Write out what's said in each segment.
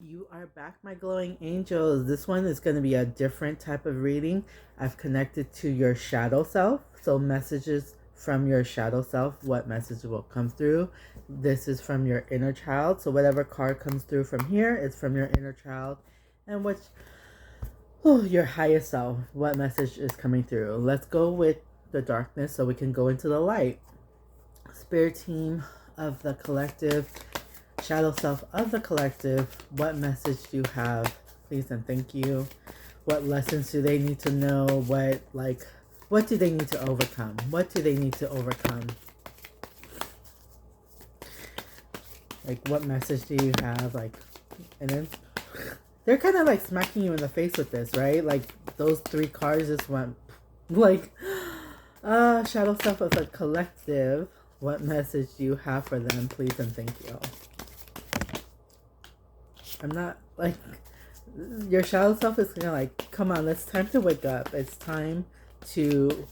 You are back, my glowing angels. This one is going to be a different type of reading. I've connected to your shadow self. So, messages from your shadow self, what message will come through. This is from your inner child. So, whatever card comes through from here is from your inner child. And your highest self, what message is coming through. Let's go with the darkness so we can go into the light. Spirit team of the collective, shadow self of the collective, what message do you have? Please and thank you. What lessons do they need to know? What do they need to overcome? What do they need to overcome? Like, what message do you have? And then they're kind of like smacking you in the face with this, right? Like, those three cards just went like, shadow self of the collective. What message do you have for them? Please and thank you. I'm not like, your shadow self is gonna like, come on, it's time to wake up. It's time to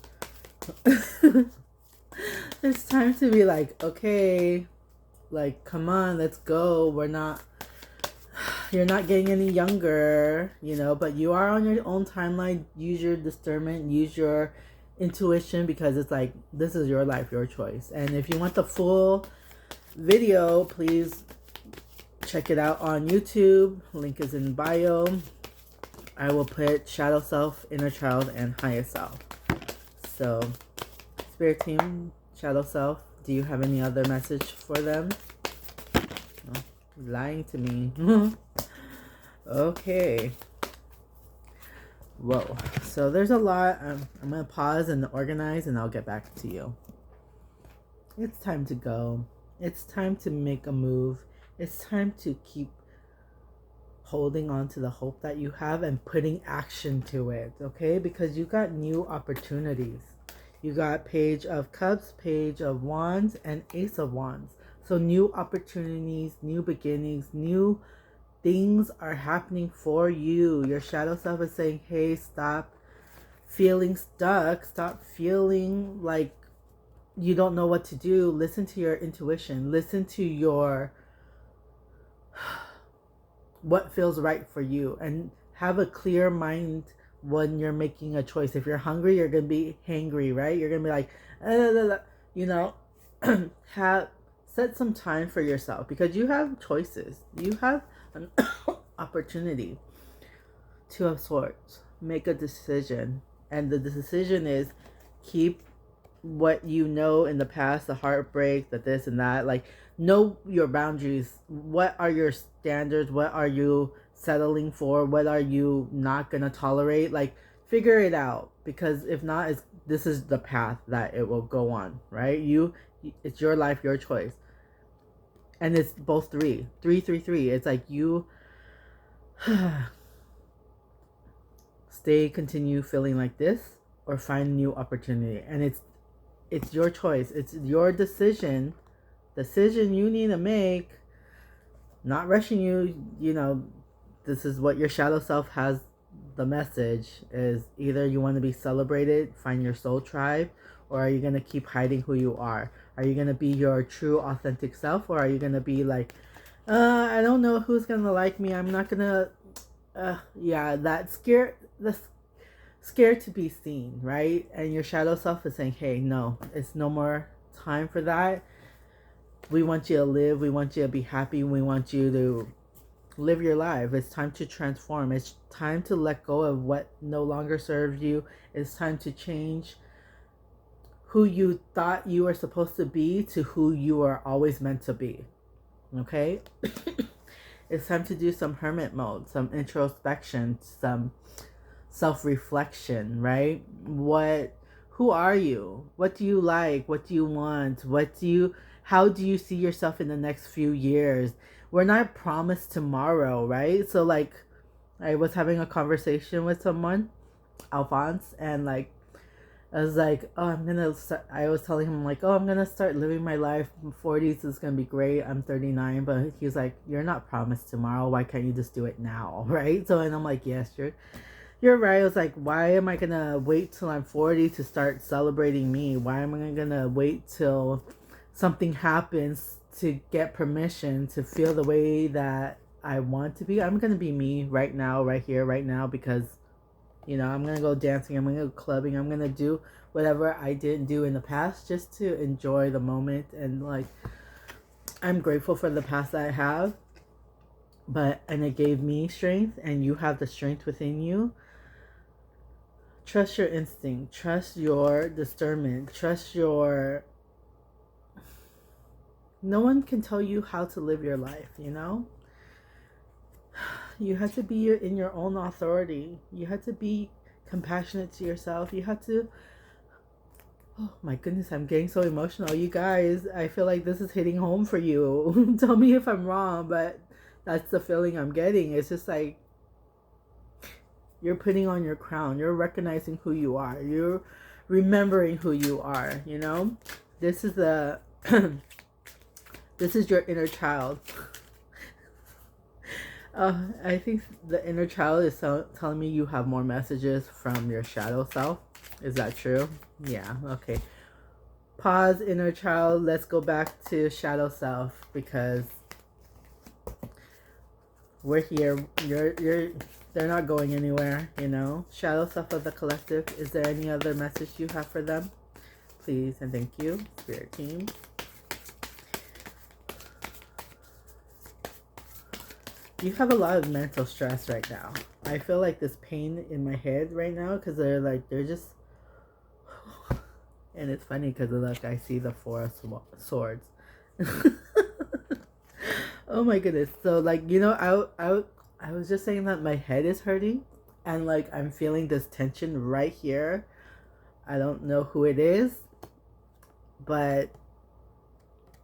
it's time to be like, okay, like, come on, let's go. You're not getting any younger, but you are on your own timeline. Use your discernment, use your intuition, because it's like, this is your life, your choice. And if you want the full video, please check it out on YouTube. Link is in bio. I will put shadow self, inner child, and highest self. So, spirit team, shadow self, do you have any other message for them? Oh, lying to me. Okay. Whoa. So there's a lot. I'm going to pause and organize, and I'll get back to you. It's time to go. It's time to make a move. It's time to keep holding on to the hope that you have and putting action to it, okay? Because you got new opportunities. You got Page of Cups, Page of Wands, and Ace of Wands. So new opportunities, new beginnings, new things are happening for you. Your shadow self is saying, hey, stop feeling stuck. Stop feeling like you don't know what to do. Listen to your intuition. Listen to your what feels right for you, and have a clear mind when you're making a choice. If you're hungry, you're gonna be hangry, right? You're gonna be like, you know, have set some time for yourself, because you have choices. You have an opportunity to, of sorts, make a decision, and the decision is keep what you know in the past, the heartbreak, the this and that. Like, know your boundaries. What are your standards? What are you settling for? What are you not gonna tolerate? Like, figure it out, because if not, this is the path that it will go on, right? It's your life, your choice. And it's both three. It's like, you continue feeling like this, or find new opportunity. And it's your choice. It's your decision you need to make. Not rushing you. This is what your shadow self has. The message is, either you want to be celebrated, find your soul tribe, or are you going to keep hiding who you are? Are you going to be your true authentic self, or are you going to be like, I don't know who's going to like me, I'm not going to yeah, that scared to be seen, right? And your shadow self is saying, hey, no, it's no more time for that. We want you to live. We want you to be happy. We want you to live your life. It's time to transform. It's time to let go of what no longer serves you. It's time to change who you thought you were supposed to be to who you are always meant to be. Okay? It's time to do some hermit mode, some introspection, some self-reflection, right? Who are you? What do you like? What do you want? How do you see yourself in the next few years? We're not promised tomorrow, right? So, like, I was having a conversation with someone, Alphonse, and like, I was like, oh, I was telling him, like, oh, I'm gonna start living my life. 40s is gonna be great. I'm 39, but he was like, you're not promised tomorrow. Why can't you just do it now, right? So, and I'm like, yes, you're right. I was like, why am I gonna wait till I'm 40 to start celebrating me? Why am I gonna wait till something happens to get permission to feel the way that I want to be. I'm gonna be me right now, right here, right now, because I'm gonna go dancing, I'm gonna go clubbing, I'm gonna do whatever I didn't do in the past just to enjoy the moment. And like, I'm grateful for the past that I have, and it gave me strength, and you have the strength within you. Trust your instinct, trust your discernment, trust your. No one can tell you how to live your life, You have to be in your own authority. You have to be compassionate to yourself. You have to. Oh my goodness, I'm getting so emotional. You guys, I feel like this is hitting home for you. Tell me if I'm wrong, but that's the feeling I'm getting. It's just like you're putting on your crown. You're recognizing who you are. You're remembering who you are, This is the this is your inner child. I think the inner child is telling me you have more messages from your shadow self. Is that true? Yeah, okay. Pause, inner child. Let's go back to shadow self, because we're here. They're not going anywhere, Shadow self of the collective. Is there any other message you have for them? Please and thank you, Spirit team. You have a lot of mental stress right now. I feel like this pain in my head right now, because they're just. And it's funny because look, I see the Four of Swords. Oh my goodness. So like, I was just saying that my head is hurting, and like I'm feeling this tension right here. I don't know who it is, but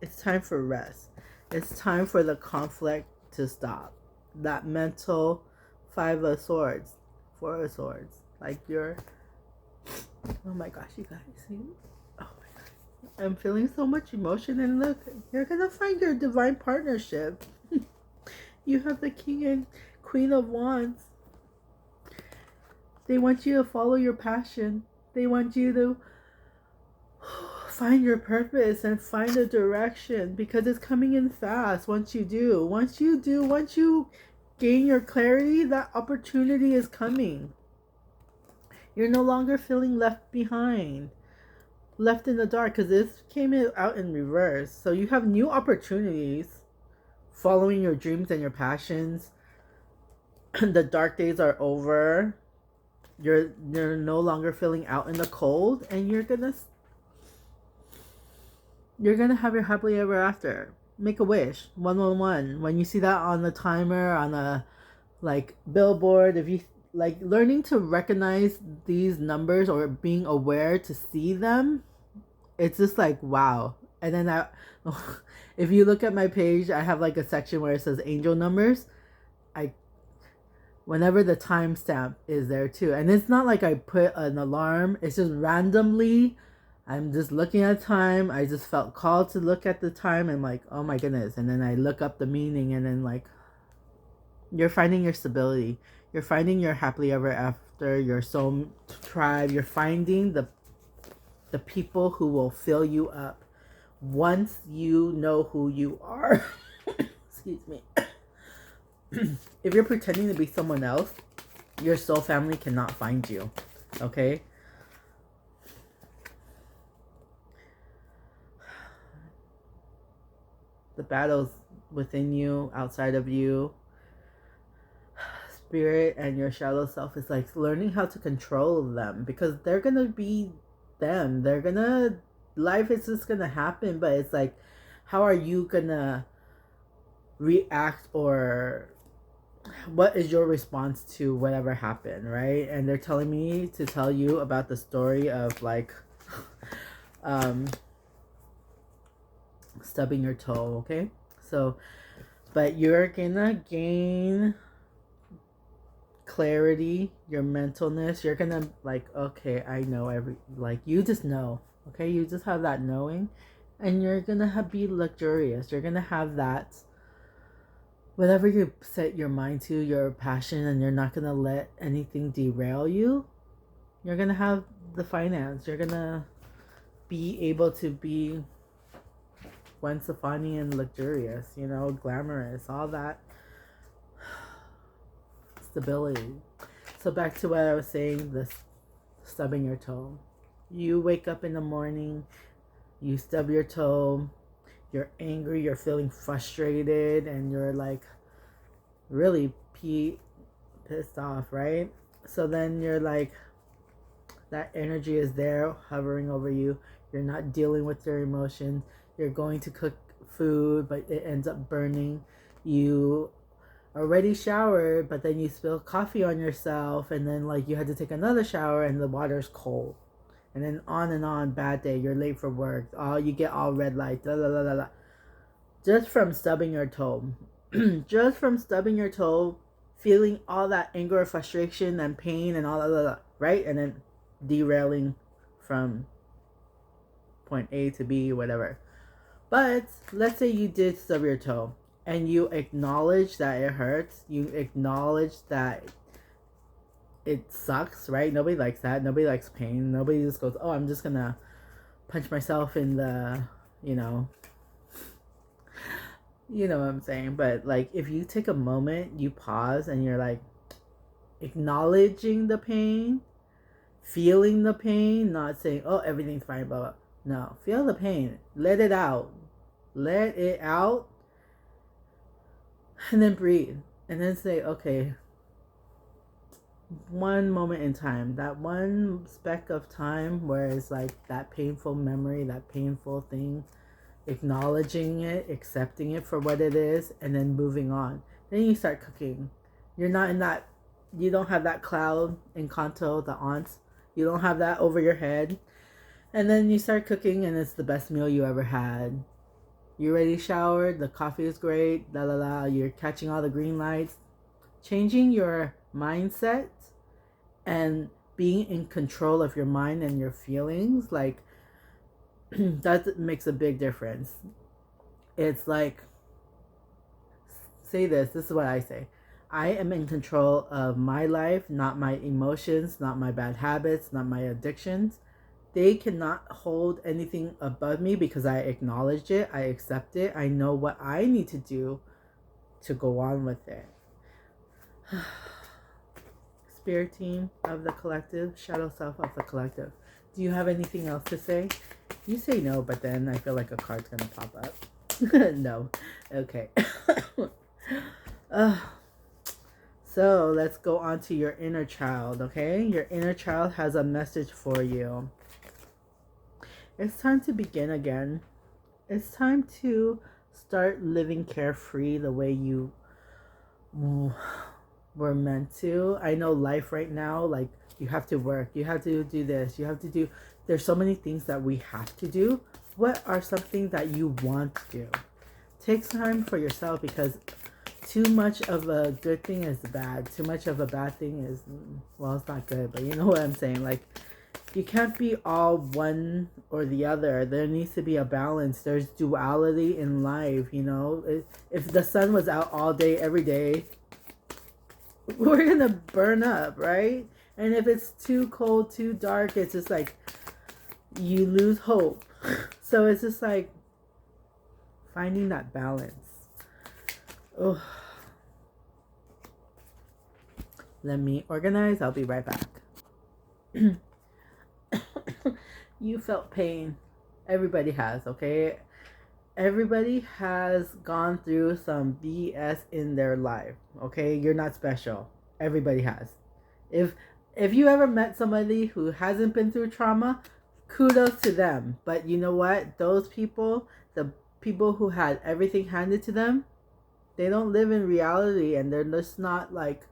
it's time for rest. It's time for the conflict to stop. That mental Five of Swords, Four of Swords. Like oh my gosh, you guys. See? Oh my gosh. I'm feeling so much emotion, and look, you're gonna find your divine partnership. You have the King and Queen of Wands. They want you to follow your passion. They want you to find your purpose and find a direction, because it's coming in fast. Once you gain your clarity, that opportunity is coming. You're no longer feeling left behind, left in the dark, because this came out in reverse. So you have new opportunities, following your dreams and your passions. The dark days are over. You're no longer feeling out in the cold, and you're gonna have your happily ever after. Make a wish. 111. When you see that on the timer, on a billboard, if you learning to recognize these numbers, or being aware to see them, it's just like wow. And then if you look at my page, I have a section where it says angel numbers. Whenever the timestamp is there too, and it's not like I put an alarm. It's just randomly. I'm just looking at time. I just felt called to look at the time, and like, oh my goodness. And then I look up the meaning, and then you're finding your stability. You're finding your happily ever after, your soul tribe. You're finding the people who will fill you up once you know who you are. Excuse me. If you're pretending to be someone else, your soul family cannot find you. Okay? The battles within you, outside of you, spirit and your shadow self is learning how to control them, because they're gonna be them. Life is just gonna happen, but it's how are you gonna react, or what is your response to whatever happened, right? And they're telling me to tell you about the story of stubbing your toe, okay? So, but you're gonna gain clarity, your mentalness. You're gonna okay, I know you just know, okay? You just have that knowing, and you're gonna be luxurious. You're gonna have that whatever you set your mind to, your passion, and you're not gonna let anything derail you. You're gonna have the finance. You're gonna be able to be Gwen Stefani and luxurious, glamorous, all that. stability. So back to what I was saying, the stubbing your toe. You wake up in the morning, you stub your toe, you're angry, you're feeling frustrated, and you're like really pissed off, right? So then you're like, that energy is there hovering over you. You're not dealing with your emotions. You're going to cook food, but it ends up burning. You already showered, but then you spill coffee on yourself, and then like you had to take another shower and the water's cold. And then on, bad day, you're late for work. Oh, you get all red light. Da, da, da, da, da. Just from stubbing your toe. Just from stubbing your toe, feeling all that anger, frustration, and pain and all that, right? And then derailing from point A to B, whatever. But let's say you did stub your toe and you acknowledge that it hurts. You acknowledge that it sucks, right? Nobody likes that. Nobody likes pain. Nobody just goes, oh, I'm just gonna punch myself in the, you know what I'm saying. But like, if you take a moment, you pause and you're like acknowledging the pain, feeling the pain, not saying, oh, everything's fine, blah, blah. No, feel the pain, let it out, and then breathe, and then say, okay, one moment in time, that one speck of time where it's like that painful memory, that painful thing, acknowledging it, accepting it for what it is, and then moving on. Then you start cooking. You're not in that, you don't have that cloud in Kanto, the aunts. You don't have that over your head. And then you start cooking, and it's the best meal you ever had. You're already showered, the coffee is great, la la la, you're catching all the green lights. Changing your mindset and being in control of your mind and your feelings, like, that makes a big difference. It's like, say this is what I say. I am in control of my life, not my emotions, not my bad habits, not my addictions. They cannot hold anything above me because I acknowledge it, I accept it, I know what I need to do to go on with it. Spirit team of the collective, shadow self of the collective. Do you have anything else to say? You say no, but then I feel like a card's gonna pop up. No. Okay. So let's go on to your inner child, okay? Your inner child has a message for you. It's time to begin again. It's time to start living carefree the way you were meant to. I know life right now, like, you have to work, you have to do this, you have to do, there's so many things that we have to do. What are something that you want to do? Take time for yourself, because too much of a good thing is bad. Too much of a bad thing is, well, it's not good, but you know what I'm saying. Like, you can't be all one or the other. There needs to be a balance. There's duality in life, you know. If the sun was out all day, every day, we're gonna burn up, right? And if it's too cold, too dark, it's just like, you lose hope. So it's just like finding that balance. Oh, let me organize. I'll be right back. You felt pain. Everybody has, okay? Everybody has gone through some BS in their life, okay? You're not special. Everybody has. If you ever met somebody who hasn't been through trauma, kudos to them. But you know what? Those people, the people who had everything handed to them, they don't live in reality, and they're just not like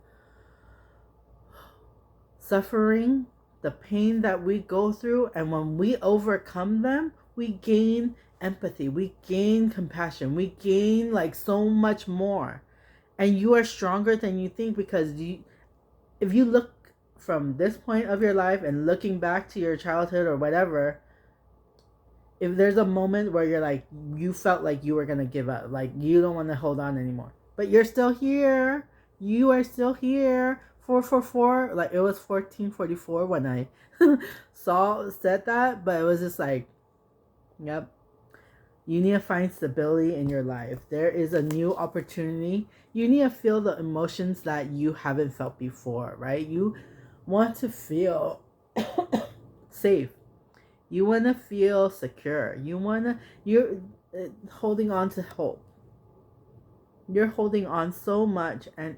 suffering the pain that we go through. And when we overcome them, we gain empathy, we gain compassion, we gain like so much more. And you are stronger than you think, because if you look from this point of your life and looking back to your childhood or whatever, if there's a moment where you're like, you felt like you were gonna give up, like you don't want to hold on anymore, but you're still here, you are still here. 444, like it was 1444 when I said that, but it was just like, yep, You need to find stability in your life. There is a new opportunity. You need to feel the emotions that you haven't felt before, right? You want to feel safe. You want to feel secure. You're holding on to hope. You're holding on so much, and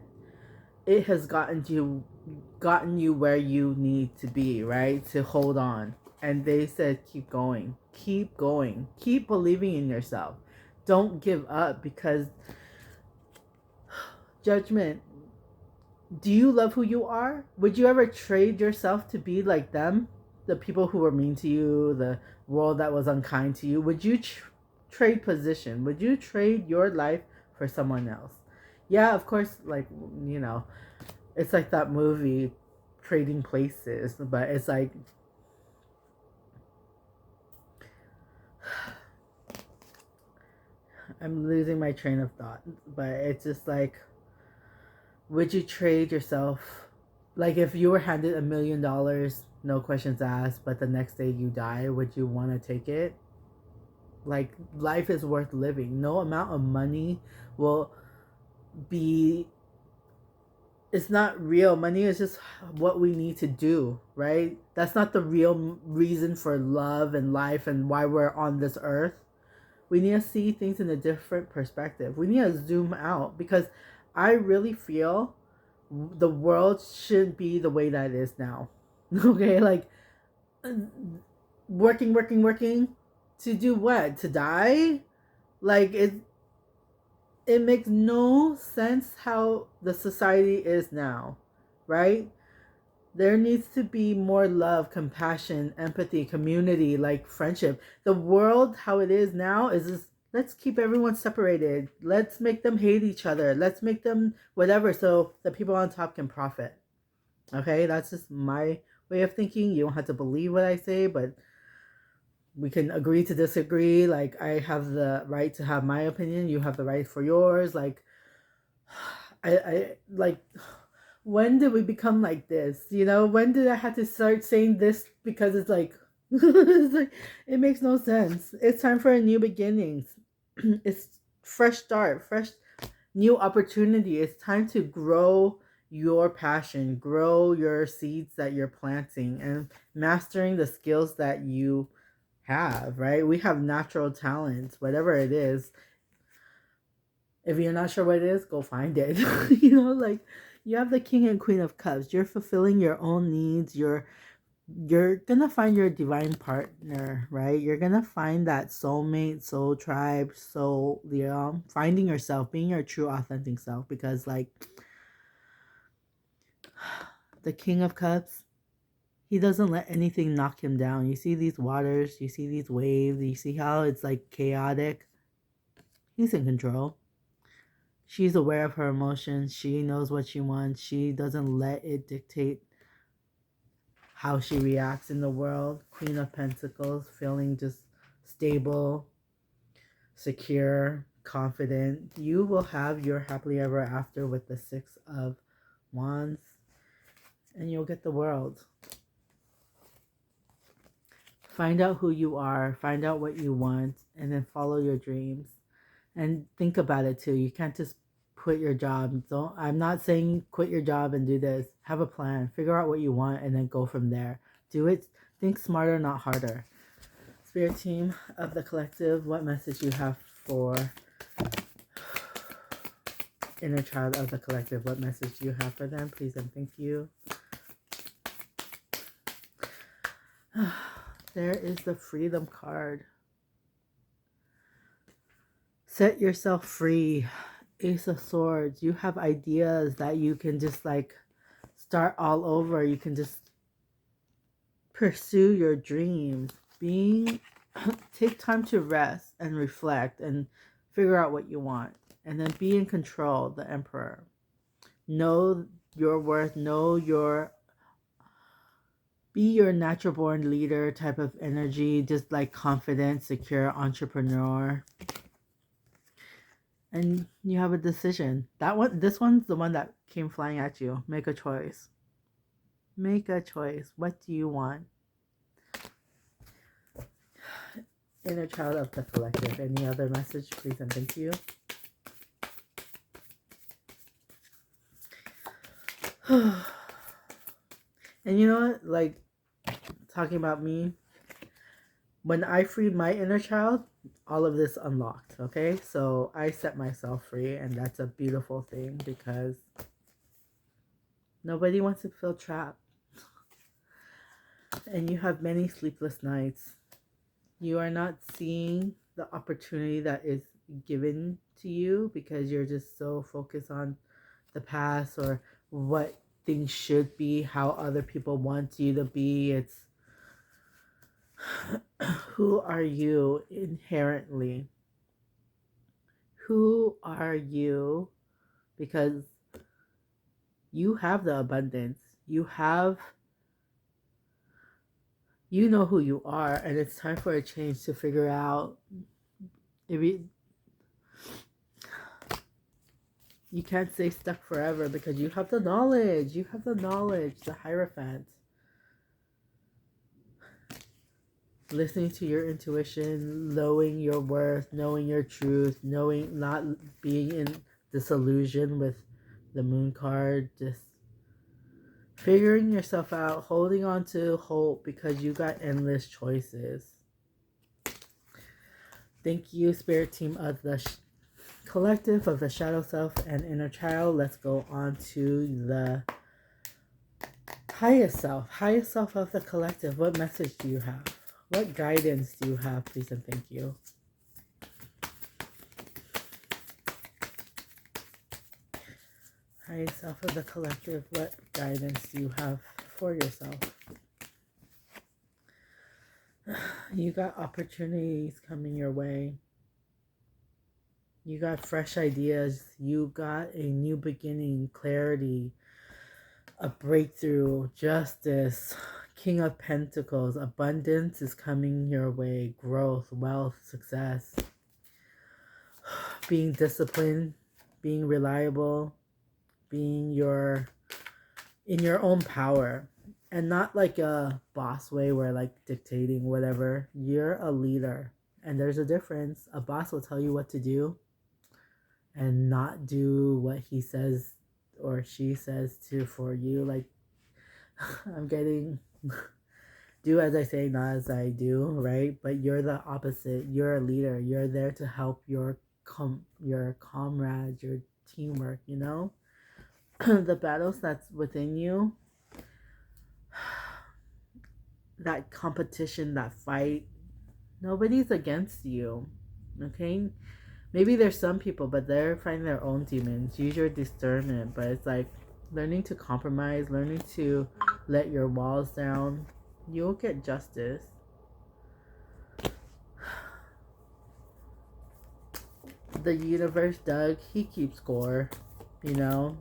it has gotten you where you need to be, right? To hold on. And they said keep going. Keep going. Keep believing in yourself. Don't give up, because judgment. Do you love who you are? Would you ever trade yourself to be like them? The people who were mean to you, the world that was unkind to you? Would you trade position? Would you trade your life for someone else? Yeah, of course, like, you know, it's like that movie Trading Places, but it's like I'm losing my train of thought, but it's just like, would you trade yourself, like if you were handed $1 million, no questions asked, but the next day you die, would you want to take it? Like, life is worth living. No amount of money will be, it's not real. Money is just what we need to do, right? That's not the real reason for love and life and why we're on this earth. We need to see things in a different perspective. We need to zoom out, because I really feel the world shouldn't be the way that it is now. Okay, like working to do what? To die? Like it makes no sense how the society is now, right? There needs to be more love, compassion, empathy, community, like friendship. The world, how it is now, is just, let's keep everyone separated. Let's make them hate each other. Let's make them whatever, so the people on top can profit. Okay, that's just my way of thinking. You don't have to believe what I say, but we can agree to disagree. Like, I have the right to have my opinion. You have the right for yours. Like, I like, when did we become like this? You know, when did I have to start saying this? Because it's like, it's like, it makes no sense. It's time for a new beginnings. It's fresh start, fresh new opportunity. It's time to grow your passion, grow your seeds that you're planting, and mastering the skills that you have, right? We have natural talents, whatever it is. If you're not sure what it is, go find it. Like, you have the King and Queen of Cups. You're fulfilling your own needs. You're gonna find your divine partner, right? You're gonna find that soulmate, soul tribe, soul, finding yourself, being your true authentic self. Because, like, the King of Cups, he doesn't let anything knock him down. You see these waters, you see these waves, you see how it's like chaotic. He's in control. She's aware of her emotions. She knows what she wants. She doesn't let it dictate how she reacts in the world. Queen of Pentacles, feeling just stable, secure, confident. You will have your happily ever after with the Six of Wands, and you'll get the world. Find out who you are, find out what you want, and then follow your dreams. And think about it too. You can't just quit your job. Don't, I'm not saying quit your job and do this. Have a plan. Figure out what you want and then go from there. Do it. Think smarter, not harder. Spirit team of the collective, what message you have for inner child of the collective? What message do you have for them? Please and thank you. There is the freedom card. Set yourself free. Ace of Swords. You have ideas that you can just like start all over. You can just pursue your dreams. Take time to rest and reflect and figure out what you want. And then be in control, the Emperor. Know your worth. Be your natural born leader type of energy. Just like confident, secure entrepreneur. And you have a decision. This one's the one that came flying at you. Make a choice. Make a choice. What do you want? Inner child of the collective. Any other message, please and thank you. And you know what? Like, talking about me, when I freed my inner child, all of this unlocked, okay? So I set myself free, and that's a beautiful thing because nobody wants to feel trapped. And you have many sleepless nights. You are not seeing the opportunity that is given to you because you're just so focused on the past or what things should be, how other people want you to be. It's who are you inherently? Who are you? Because you have the abundance. You know who you are, and it's time for a change to figure out if you can't stay stuck forever because you have the knowledge. You have the knowledge, the Hierophant. Listening to your intuition, knowing your worth, knowing your truth, knowing not being in disillusion with the moon card, just figuring yourself out, holding on to hope because you got endless choices. Thank you, Spirit Team of the Collective, of the Shadow Self and Inner Child. Let's go on to the Highest Self of the Collective. What message do you have? What guidance do you have, please and thank you? Highest Self of the Collective, what guidance do you have for yourself? You got opportunities coming your way. You got fresh ideas. You got a new beginning, clarity, a breakthrough, justice, King of Pentacles. Abundance is coming your way. Growth, wealth, success. Being disciplined, being reliable, being in your own power. And not like a boss way where like dictating whatever. You're a leader. And there's a difference. A boss will tell you what to do and not do what he says or she says to for you. Like, I'm getting do as I say, not as I do, right? But you're the opposite. You're a leader. You're there to help your comrades, your teamwork, you know? The battles that's within you, that competition, that fight, nobody's against you, okay? Maybe there's some people, but they're fighting their own demons. Use your discernment, but it's like learning to compromise, learning to let your walls down. You'll get justice. The universe, Doug, he keeps score, you know?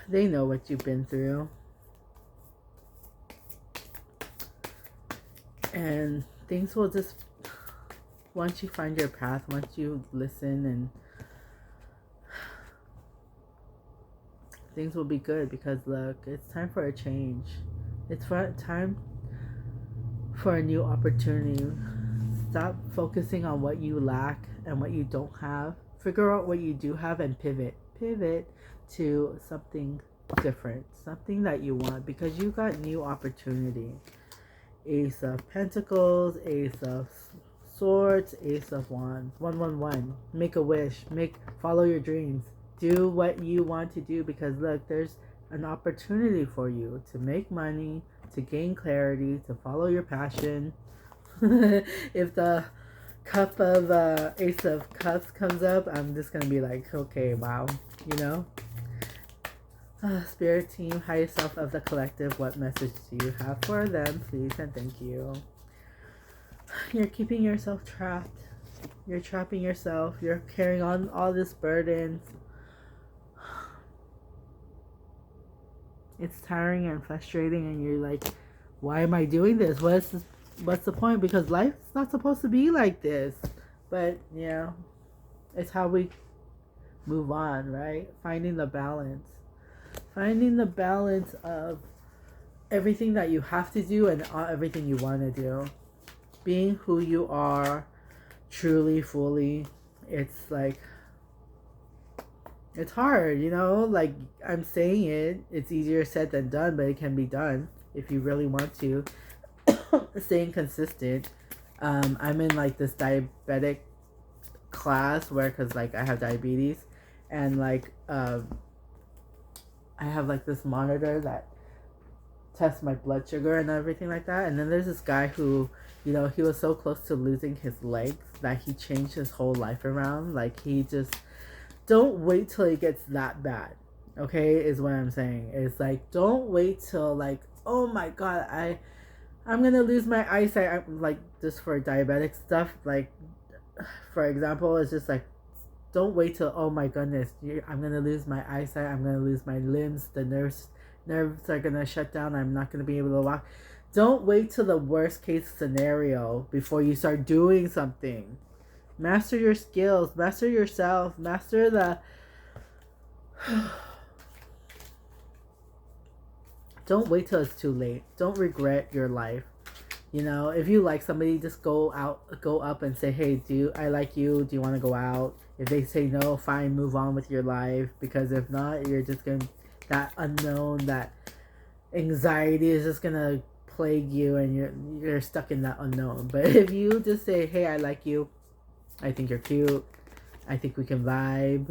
They know what you've been through. And things will just, once you find your path, once you listen, and things will be good because look, it's time for a change. It's time for a new opportunity. Stop focusing on what you lack and what you don't have. Figure out what you do have and pivot to something different, something that you want, because you got new opportunity. Ace of Pentacles, Ace of Swords, Ace of Wands. 111. Make a wish. Follow your dreams. Do what you want to do because look, there's an opportunity for you to make money, to gain clarity, to follow your passion. If the cup of Ace of Cups comes up, I'm just gonna be like, okay, wow, you know. Spirit Team, Highest Self of the Collective, what message do you have for them, please and thank you? You're keeping yourself trapped. You're trapping yourself. You're carrying on all this burden. It's tiring and frustrating, and you're like, why am I doing this? What's the point? Because life's not supposed to be like this. But yeah, it's how we move on, right? Finding the balance of everything that you have to do and everything you want to do. Being who you are, truly, fully, it's like, it's hard, you know? Like, I'm saying it, it's easier said than done, but it can be done if you really want to. Staying consistent. I'm in like this diabetic class where, because like I have diabetes, and like I have like this monitor that tests my blood sugar and everything like that. And then there's this guy who, you know, he was so close to losing his legs that he changed his whole life around. Like, he just, don't wait till it gets that bad, okay, is what I'm saying. It's like, don't wait till like, oh my god, I'm gonna lose my eyesight. I'm like, just for diabetic stuff, like, for example, it's just like, don't wait till, oh my goodness, I'm gonna lose my eyesight, I'm gonna lose my limbs, the nerves are gonna shut down, I'm not gonna be able to walk. Don't wait till the worst case scenario before you start doing something. Master your skills, master yourself, master the don't wait till it's too late. Don't regret your life. You know, if you like somebody, just go up and say, hey, I like you, do you want to go out? If they say no, fine, move on with your life. Because if not, you're just going to, that unknown, that anxiety is just going to plague you, and you're stuck in that unknown. But if you just say, hey, I like you, I think you're cute, I think we can vibe.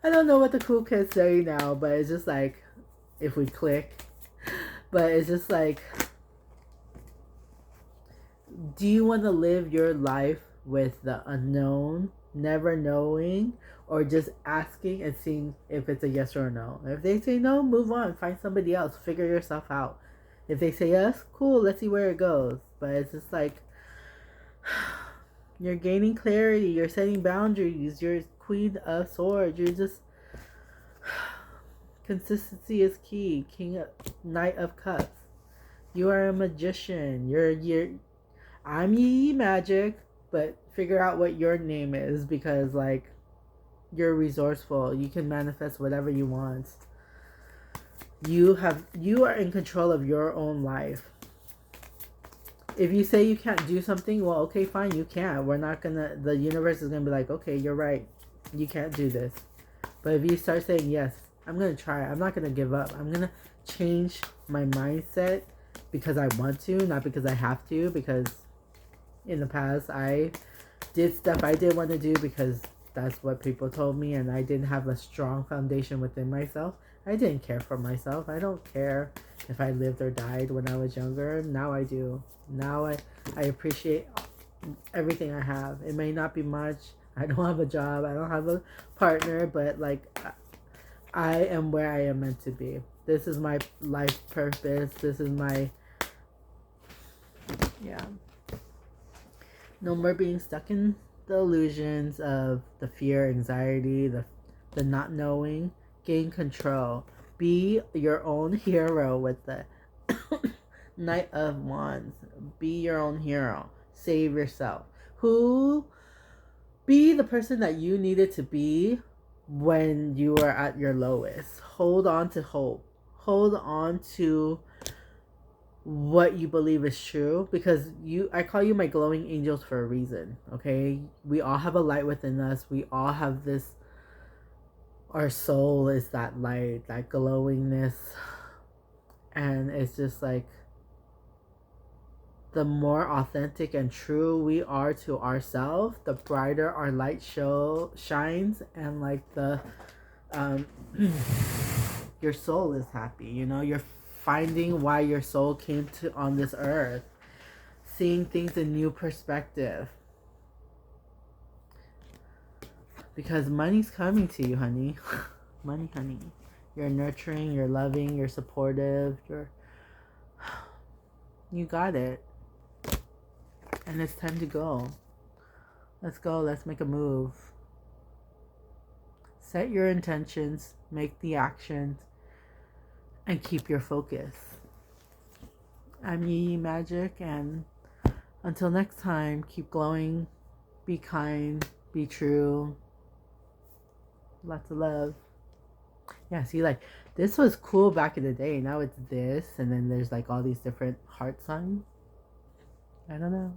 I don't know what the cool kids say now, but it's just like, if we click. But it's just like, do you want to live your life with the unknown, never knowing, or just asking and seeing if it's a yes or a no? If they say no, move on, find somebody else, figure yourself out. If they say yes, cool, let's see where it goes. But it's just like, you're gaining clarity, you're setting boundaries, you're Queen of Swords, you're just, consistency is key. Knight of Cups. You are a magician. I'm Yi Magic, but figure out what your name is, because like, you're resourceful. You can manifest whatever you want. You are in control of your own life. If you say you can't do something, well, okay, fine, you can't. The universe is gonna be like, okay, you're right. You can't do this. But if you start saying, yes, I'm gonna try. I'm not gonna give up. I'm gonna change my mindset because I want to, not because I have to, because in the past I did stuff I didn't want to do because that's what people told me, and I didn't have a strong foundation within myself. I didn't care for myself. I don't care if I lived or died when I was younger. Now I do. Now I appreciate everything I have. It may not be much. I don't have a job. I don't have a partner, but like, I am where I am meant to be. This is my life purpose. This is my, yeah. No more being stuck in the illusions of the fear, anxiety, the not knowing. Gain control. Be your own hero with the Knight of Wands. Be your own hero. Save yourself. Be the person that you needed to be when you were at your lowest. Hold on to hope. Hold on to what you believe is true, because I call you my glowing angels for a reason. Okay, we all have a light within us. We all have this, our soul is that light, that glowingness, and it's just like, the more authentic and true we are to ourselves, the brighter our light shines, and like your soul is happy. You know, you're finding why your soul came to on this earth, seeing things in new perspective. Because money's coming to you, honey. Money, honey. You're nurturing, you're loving, you're supportive, you got it. And it's time to go. Let's go, let's make a move. Set your intentions, make the actions, and keep your focus. I'm Yi Magic, and until next time, keep glowing, be kind, be true. Lots of love. Yeah, see, like, This was cool back in the day. Now it's this, and then there's like all these different heart signs. I don't know.